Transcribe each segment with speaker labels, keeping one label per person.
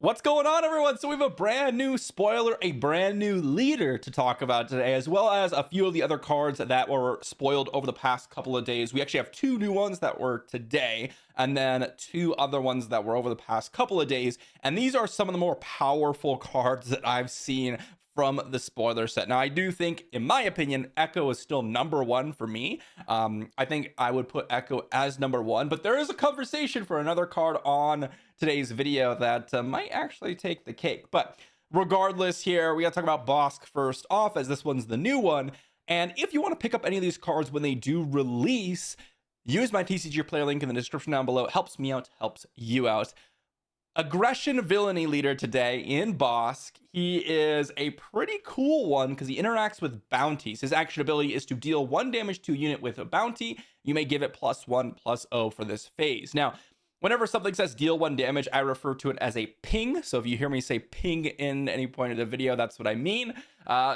Speaker 1: What's going on, everyone? So we have a brand new spoiler, a brand new leader to talk about today, as well as a few of the other cards that were spoiled over the past couple of days. We actually have two new ones that were today, and then two other ones that were over the past couple of days. And these are some of the more powerful cards that I've seen from the spoiler set. Now, I do think, in my opinion, Echo is still number one for me. I think I would put Echo as number one, but there is a conversation for another card on today's video that might actually take the cake. But regardless, here we got to talk about Bossk first off, as this one's the new one. And if you want to pick up any of these cards when they do release, use my TCG player link in the description down below. It helps me out, helps you out. Aggression Villainy leader today in Bossk. He is a pretty cool one because he interacts with bounties. His action ability is to deal 1 damage to a unit with a bounty. You may give it +1/+0 for this phase. Now, whenever something says deal 1 damage, I refer to it as a ping. So if you hear me say ping in any point of the video, that's what I mean.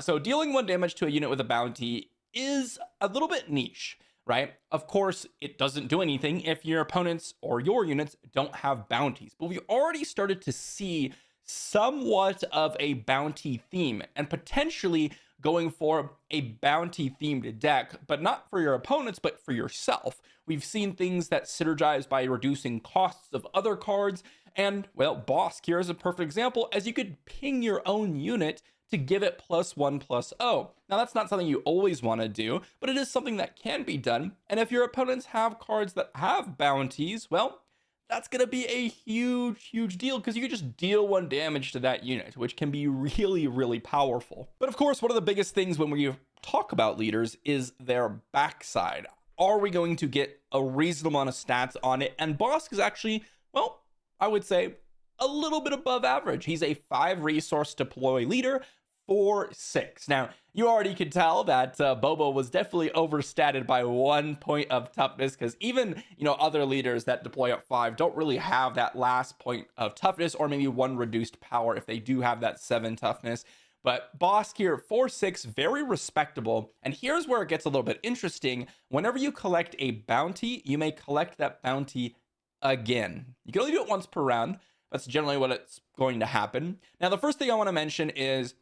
Speaker 1: So dealing 1 damage to a unit with a bounty is a little bit niche, right? Of course, it doesn't do anything if your opponents or your units don't have bounties. But we've already started to see somewhat of a bounty theme and potentially going for a bounty themed deck, but not for your opponents, but for yourself. We've seen things that synergize by reducing costs of other cards. And well, Bossk here is a perfect example, as you could ping your own unit to give it +1/+0. Now, that's not something you always want to do, but it is something that can be done. And if your opponents have cards that have bounties, well, that's going to be a huge deal, because you can just deal 1 damage to that unit, which can be really powerful. But of course, one of the biggest things when we talk about leaders is their backside. Are we going to get a reasonable amount of stats on it? And Bossk is actually, well, I would say a little bit above average. He's a 5 resource deploy leader, 4/6. Now, you already could tell that Bobo was definitely overstated by 1 point of toughness, because even, other leaders that deploy at 5 don't really have that last point of toughness, or maybe 1 reduced power if they do have that 7 toughness. But Bossk here, 4/6, very respectable. And here's where it gets a little bit interesting. Whenever you collect a bounty, you may collect that bounty again. You can only do it once per round. That's generally what it's going to happen. Now, the first thing I want to mention is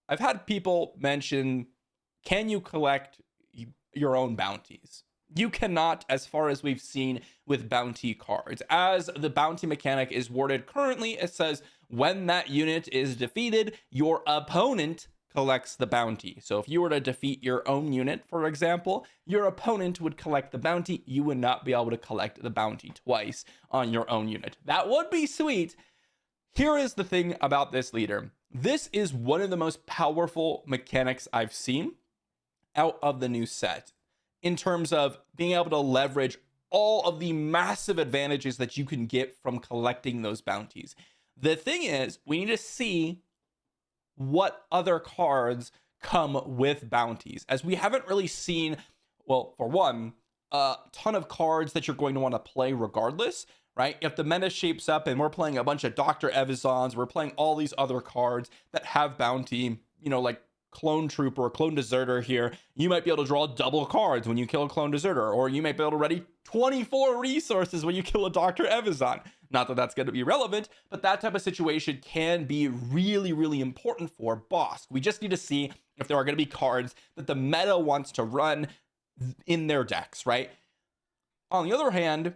Speaker 1: I've had people mention, can you collect your own bounties? You cannot, as far as we've seen with bounty cards. As the bounty mechanic is worded currently, it says when that unit is defeated, your opponent collects the bounty. So if you were to defeat your own unit, for example, your opponent would collect the bounty. You would not be able to collect the bounty twice on your own unit. That would be sweet. Here is the thing about this leader. This is one of the most powerful mechanics I've seen out of the new set, in terms of being able to leverage all of the massive advantages that you can get from collecting those bounties. The thing is, we need to see what other cards come with bounties, as we haven't really seen, well, for one, a ton of cards that you're going to want to play regardless, right? If the meta shapes up and we're playing a bunch of Dr. Evazons, we're playing all these other cards that have bounty, like Clone Trooper or Clone Deserter here, you might be able to draw double cards when you kill a Clone Deserter, or you might be able to ready 24 resources when you kill a Dr. Evazon. Not that that's going to be relevant, but that type of situation can be really important for Bossk. We just need to see if there are going to be cards that the meta wants to run in their decks, right? On the other hand,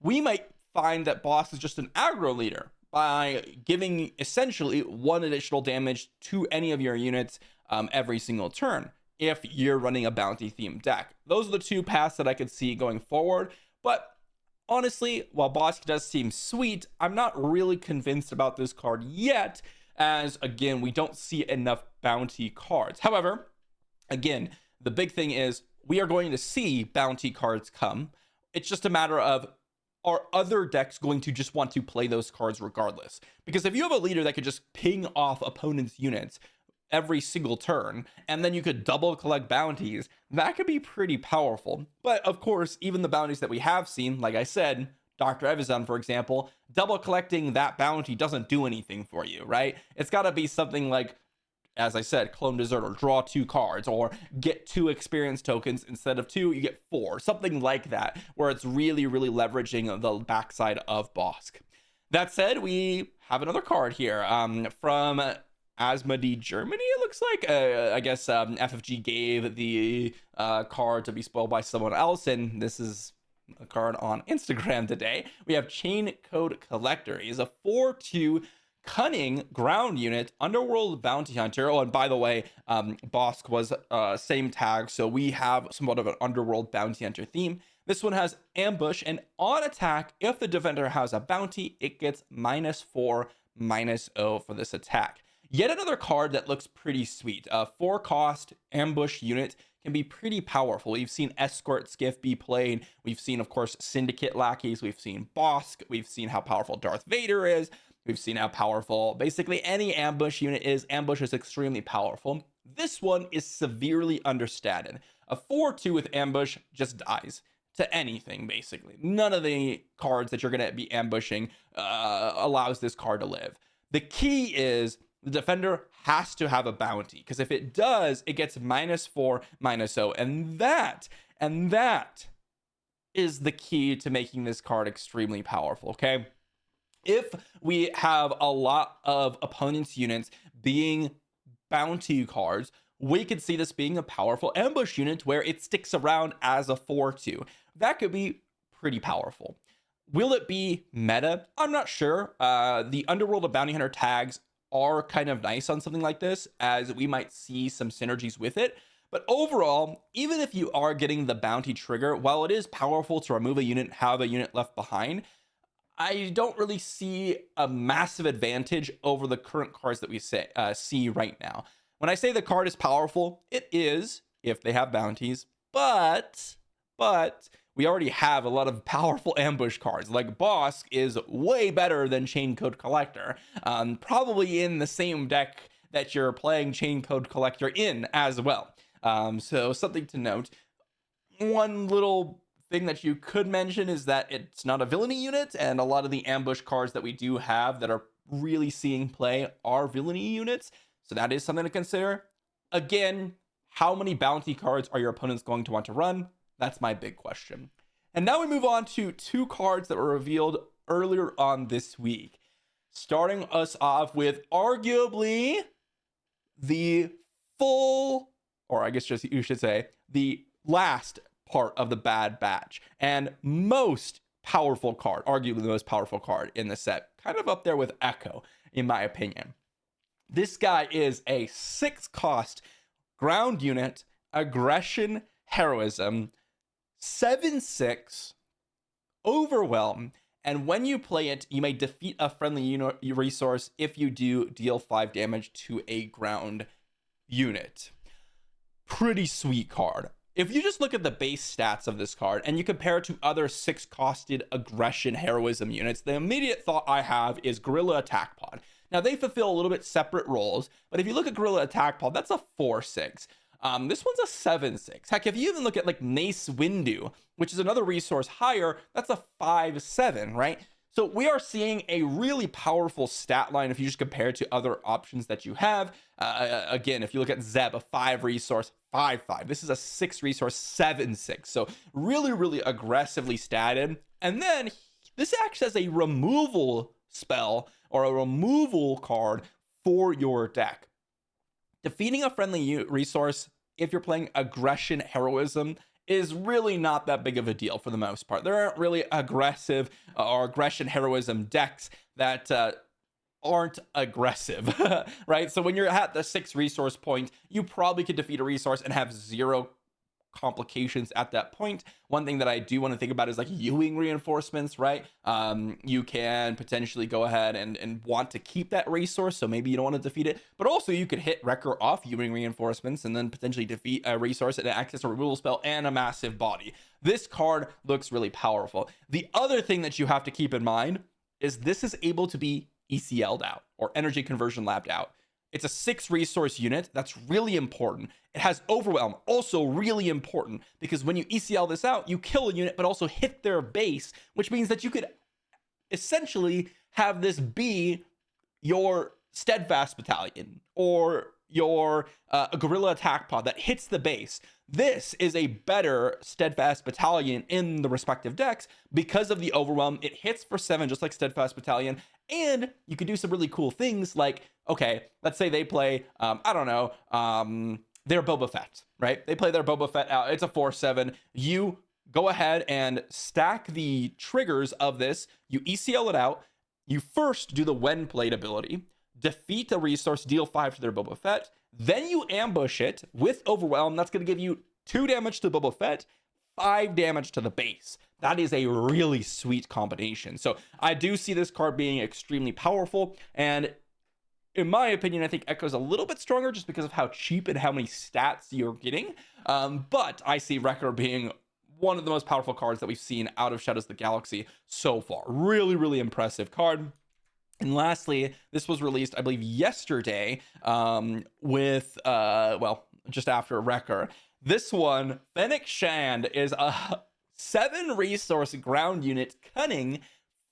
Speaker 1: we might find that Bossk is just an aggro leader by giving essentially 1 additional damage to any of your units every single turn if you're running a bounty themed deck. Those are the 2 paths that I could see going forward. But honestly, while Bossk does seem sweet, I'm not really convinced about this card yet, as again, we don't see enough bounty cards. However, again, the big thing is we are going to see bounty cards come. It's just a matter of, are other decks going to just want to play those cards regardless? Because if you have a leader that could just ping off opponents' units every single turn, and then you could double collect bounties, that could be pretty powerful. But of course, even the bounties that we have seen, like I said, Dr. Evazon, for example, double collecting that bounty doesn't do anything for you, right? It's got to be something like, as I said, Clone Deserter, draw 2 cards, or get 2 experience tokens instead of 2, you get 4, something like that, where it's really leveraging the backside of Bossk. That said, we have another card here from Asmodee Germany, it looks like. I guess FFG gave the card to be spoiled by someone else, and this is a card on Instagram today. We have Chain Code Collector. He's a 4/2 cunning ground unit, underworld bounty hunter. Oh, and by the way, Bossk was same tag, so we have somewhat of an underworld bounty hunter theme. This one has ambush, and on attack, if the defender has a bounty, it gets -4/-0 for this attack. Yet another card that looks pretty sweet. A 4-cost ambush unit can be pretty powerful. We've seen Escort Skiff be played. We've seen, of course, Syndicate lackeys. We've seen Bossk. We've seen how powerful Darth Vader is. We've seen how powerful basically any ambush unit is. Ambush is extremely powerful. This one is severely understated. A 4/2 with ambush just dies to anything, basically. None of the cards that you're going to be ambushing allows this card to live. The key is the defender has to have a bounty, because if it does, it gets -4/-0, and that is the key to making this card extremely powerful. Okay, if we have a lot of opponents' units being bounty cards, we could see this being a powerful ambush unit where it sticks around as a 4/2. That could be pretty powerful. Will it be meta? I'm not sure. The Underworld of Bounty Hunter tags are kind of nice on something like this, as we might see some synergies with it. But overall, even if you are getting the bounty trigger, while it is powerful to remove a unit, have a unit left behind, I don't really see a massive advantage over the current cards that we see right now. When I say the card is powerful, it is if they have bounties, but we already have a lot of powerful ambush cards. Like Bossk is way better than Chain Code Collector, probably in the same deck that you're playing Chain Code Collector in as well. So something to note. One little thing that you could mention is that it's not a villainy unit, and a lot of the ambush cards that we do have that are really seeing play are villainy units. So that is something to consider. Again, how many bounty cards are your opponents going to want to run? That's my big question. And now we move on to 2 cards that were revealed earlier on this week. Starting us off with arguably the full, or I guess just you should say, the last part of the Bad Batch and most powerful card, arguably the most powerful card in the set, kind of up there with Echo, in my opinion. This guy is a 6-cost ground unit, aggression, heroism, 7/6, overwhelm, and when you play it, you may defeat a friendly resource. If you do, deal 5 damage to a ground unit. Pretty sweet card. If you just look at the base stats of this card and you compare it to other 6-costed aggression heroism units, the immediate thought I have is Guerrilla Attack Pod. Now, they fulfill a little bit separate roles, but if you look at Guerrilla Attack Pod, that's a 4/6. This one's a 7/6. Heck, if you even look at like Mace Windu, which is another resource higher, that's a 5/7, right? So we are seeing a really powerful stat line if you just compare it to other options that you have. Again, if you look at Zeb, a 5 resource, 5/5. This is a 6 resource, 7/6. So really, really aggressively statted. And then this acts as a removal spell or a removal card for your deck. Defeating a friendly resource, if you're playing aggression heroism, is really not that big of a deal for the most part. There aren't really aggressive or aggression heroism decks that aren't aggressive, right? So when you're at the 6 resource point, you probably could defeat a resource and have 0 complications at that point. One thing that I do want to think about is like Ewing reinforcements, right? You can potentially go ahead and want to keep that resource, so maybe you don't want to defeat it, but also you could hit Recker off Ewing reinforcements and then potentially defeat a resource and access a removal spell and a massive body. This card looks really powerful. The other thing that you have to keep in mind is this is able to be ECL'd out or energy conversion labbed out. It's a 6 resource unit. That's really important. It has overwhelm, also really important, because when you ECL this out, you kill a unit, but also hit their base, which means that you could essentially have this be your steadfast battalion or your Gorilla Attack Pod that hits the base. This is a better Steadfast Battalion in the respective decks because of the Overwhelm. It hits for 7 just like Steadfast Battalion, and you can do some really cool things like, okay, let's say they play, I don't know, their Boba Fett, right? They play their Boba Fett out. It's a 4/7. You go ahead and stack the triggers of this. You ECL it out. You first do the when played ability, defeat a resource, deal 5 to their Boba Fett. Then you ambush it with Overwhelm. That's going to give you 2 damage to Boba Fett, 5 damage to the base. That is a really sweet combination. So I do see this card being extremely powerful. And in my opinion, I think Echo's a little bit stronger just because of how cheap and how many stats you're getting. But I see Recker being one of the most powerful cards that we've seen out of Shadows of the Galaxy so far. Really, really impressive card. And lastly, this was released, I believe, yesterday with, well, just after Recker. This one, Fennec Shand, is a 7 resource ground unit, cunning,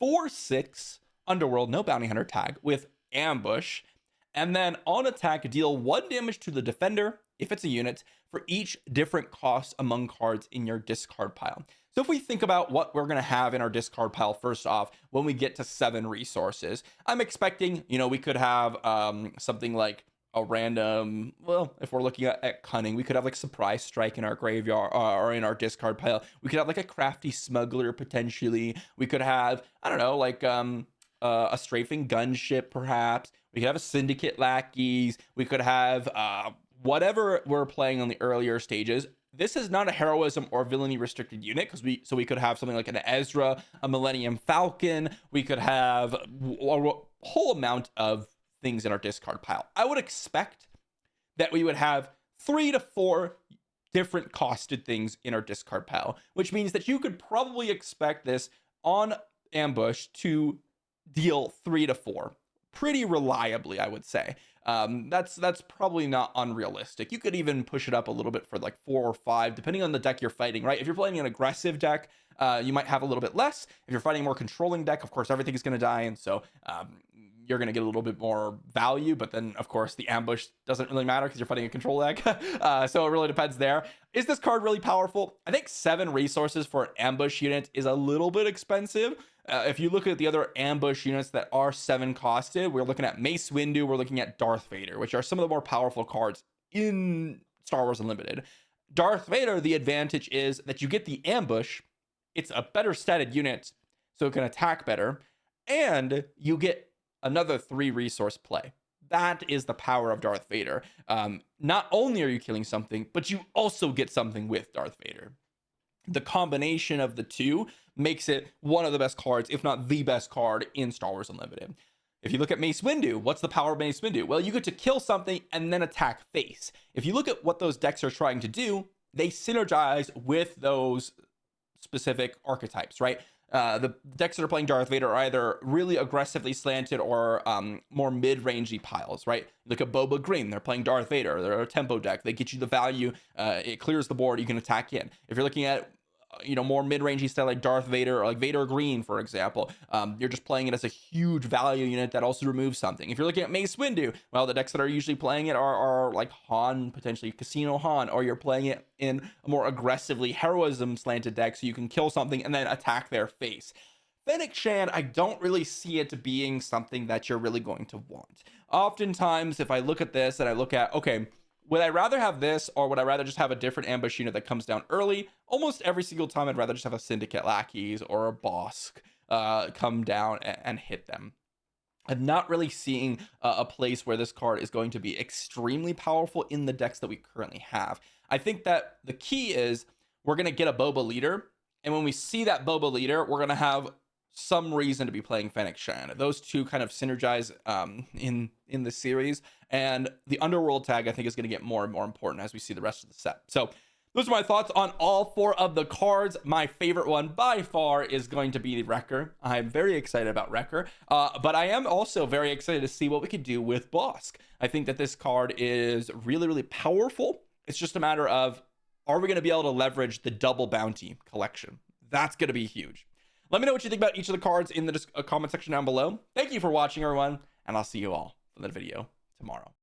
Speaker 1: 4/6 underworld, no bounty hunter tag, with ambush. And then on attack, deal 1 damage to the defender, if it's a unit, for each different cost among cards in your discard pile. So if we think about what we're going to have in our discard pile, first off, when we get to 7 resources, I'm expecting, you know, we could have something like a random, well, if we're looking at cunning, we could have like surprise strike in our graveyard or in our discard pile. We could have like a crafty smuggler potentially. We could have, I don't know, like a strafing gunship perhaps. We could have a syndicate lackeys. We could have whatever we're playing on the earlier stages. This is not a heroism or villainy restricted unit because we could have something like an Ezra, a Millennium Falcon. We could have a whole amount of things in our discard pile. I would expect that we would have 3 to 4 different costed things in our discard pile, which means that you could probably expect this on ambush to deal 3 to 4 pretty reliably, I would say. That's probably not unrealistic. You could even push it up a little bit for like 4 or 5, depending on the deck you're fighting, right? If you're playing an aggressive deck, you might have a little bit less. If you're fighting a more controlling deck, of course, everything is going to die. And so you're going to get a little bit more value. But then, of course, the ambush doesn't really matter because you're fighting a control deck. So it really depends there. Is this card really powerful? I think 7 resources for an ambush unit is a little bit expensive. If you look at the other ambush units that are 7 costed, we're looking at Mace Windu, we're looking at Darth Vader, which are some of the more powerful cards in Star Wars Unlimited. Darth Vader, the advantage is that you get the ambush. It's a better statted unit, so it can attack better, and you get another 3 resource play. That is the power of Darth Vader. Not only are you killing something, but you also get something with Darth Vader. The combination of the two makes it one of the best cards, if not the best card in Star Wars Unlimited. If you look at Mace Windu, what's the power of Mace Windu? Well, you get to kill something and then attack face. If you look at what those decks are trying to do, they synergize with those specific archetypes, right? The decks that are playing Darth Vader are either really aggressively slanted or more mid-rangey piles, right? Look at Boba Green, they're playing Darth Vader, they're a tempo deck, they get you the value, it clears the board, you can attack in. If you're looking at more mid-rangey style like Darth Vader or like Vader Green, for example, you're just playing it as a huge value unit that also removes something. If you're looking at Mace Windu, well, the decks that are usually playing it are like Han, potentially Casino Han, or you're playing it in a more aggressively heroism slanted deck so you can kill something and then attack their face. Fennec Shand, I don't really see it being something that you're really going to want. Oftentimes, if I look at this and I look at, okay, would I rather have this or would I rather just have a different ambush unit that comes down early? Almost every single time I'd rather just have a Syndicate Lackeys or a Bossk come down and hit them. I'm not really seeing a place where this card is going to be extremely powerful in the decks that we currently have. I think that the key is we're going to get a Boba leader. And when we see that Boba leader, we're going to have some reason to be playing Fennec Shand. Those two kind of synergize in the series, and the Underworld tag I think is going to get more and more important as we see the rest of the set. So those are my thoughts on all 4 of the cards. My favorite one by far is going to be the Recker. I'm very excited about Recker, but I am also very excited to see what we could do with Bossk. I think that this card is really, really powerful. It's just a matter of, are we going to be able to leverage the double bounty collection? That's going to be huge. Let me know what you think about each of the cards in the comment section down below. Thank you for watching, everyone, and I'll see you all in the video tomorrow.